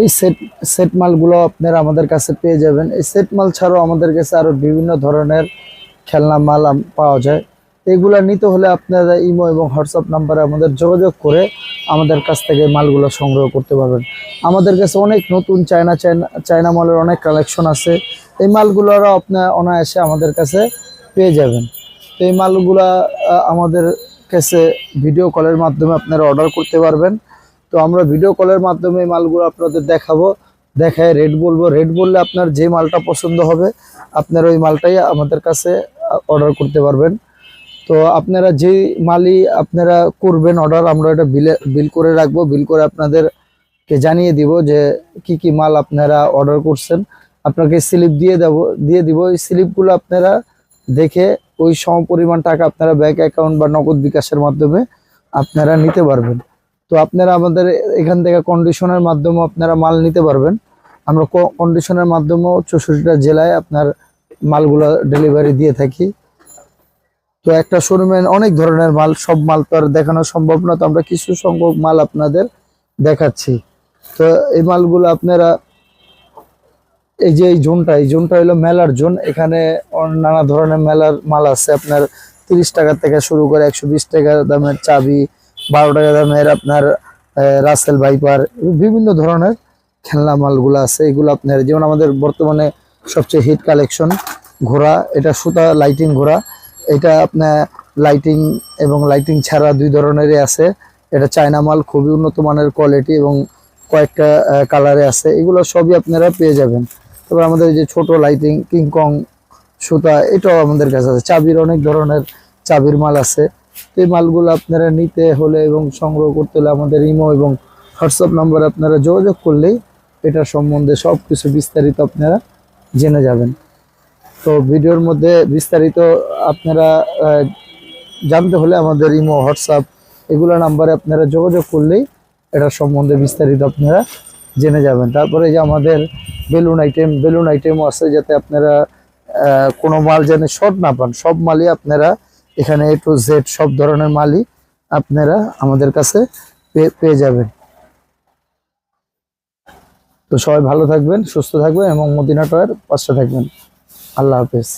এই set set মালগুলো আপনারা আমাদের কাছে পেয়ে যাবেন। এই সেট মাল ছাড়াও আমাদের কাছে আরো বিভিন্ন ধরনের খেলনা মাল পাওয়া যায়। এগুলা নিতে হলে আপনারা ইমো এবং হোয়াটসঅ্যাপ নাম্বারে আমাদের যোগাযোগ করে আমাদের কাছ থেকে মালগুলো সংগ্রহ করতে পারবেন। আমাদের কাছে অনেক নতুন চায়না চায়না মালের অনেক কালেকশন আছে। এই মালগুলোরও আপনার অনায়াসে আমাদের কাছে পেয়ে যাবেন। তো এই মালগুলা আমাদের কাছে ভিডিও কলের মাধ্যমে আপনারা অর্ডার করতে পারবেন। তো আমরা ভিডিও কলের মাধ্যমে মালগুলো আপনাদের দেখাবো, দেখায় রেট বলবো। রেট বললে আপনার যে মালটা পছন্দ হবে আপনার ওই মালটাই আমাদের কাছে অর্ডার করতে পারবেন। তো আপনারা যেই মালই আপনারা করবেন অর্ডার, আমরা এটা বিল করে রাখবো। বিল করে আপনাদেরকে জানিয়ে দিব যে কি কি মাল আপনারা অর্ডার করছেন। আপনাকে স্লিপ দিয়ে দিব। এই স্লিপগুলো আপনারা দেখে ওই সমপরিমাণ টাকা আপনারা ব্যাংক অ্যাকাউন্ট বা নগদ বিকাশের মাধ্যমে আপনারা নিতে পারবেন। তো আপনারা আমাদের এখান থেকে কন্ডিশনের মাধ্যমে আপনারা মাল নিতে পারবেন। আমরা কন্ডিশনের মাধ্যমেও 64টা জেলায় আপনার মালগুলো ডেলিভারি দিয়ে থাকি। তো একটা শোরুমে অনেক ধরনের মাল, সব মাল তো আর দেখানো সম্ভব না, তো আমরা কিছু সংখ্যক মাল আপনাদের দেখাচ্ছি। তো এই মালগুলো আপনারা এই যে এই জোনটা হলো মেলার জোন। এখানে নানা ধরনের মেলার মাল আছে। আপনার 30 টাকা থেকে শুরু করে 120 টাকা দামের চাবি, 12 টাকা দামের আপনার রাসেল ভাইপার, বিভিন্ন ধরনের খেলনা মালগুলো আছে। এগুলো আপনার যেমন আমাদের বর্তমানে সবচেয়ে হিট কালেকশন ঘোড়া, এটা সুতা লাইটিং ঘোড়া। এটা আপনার লাইটিং এবং লাইটিং ছাড়া দুই ধরনেরই আছে। এটা চায়না মাল, খুবই উন্নত মানের কোয়ালিটি এবং কয়েকটা কালারে আছে। এগুলো সবই আপনারা পেয়ে যাবেন। তবে আমাদের যে ছোট লাইটিং কিংকং সুতা, এটাও আমাদের কাছে আছে। চাবির অনেক ধরনের চাবির মাল আছে। এই মালগুলো আপনারা নিতে হলে এবং সংগ্রহ করতে হলে আমাদের ইমো এবং হোয়াটসঅ্যাপ নাম্বারে আপনারা যোগাযোগ করলেই এটা সম্বন্ধে সব কিছু বিস্তারিত আপনারা জেনে যাবেন। তো ভিডিওর মধ্যে বিস্তারিত আপনারা জানতে হলে আমাদের ইমো হোয়াটসঅ্যাপ এগুলো নাম্বারে আপনারা যোগাযোগ করলেই এটা সম্বন্ধে বিস্তারিত আপনারা জেনে যাবেন। তারপরে যে আমাদের বেলুন আইটেমও আছে, যাতে আপনারা কোনো মাল যেন শর্ট না পান। সব মালই আপনারা এখানে A to Z সব ধরনের মালই আপনারা আমাদের কাছে পেয়ে যাবেন। তো সবাই ভালো থাকবেন, সুস্থ থাকবেন এবং মদিনা টয়ের পাশে থাকবেন। আল্লাহ হাফেজ।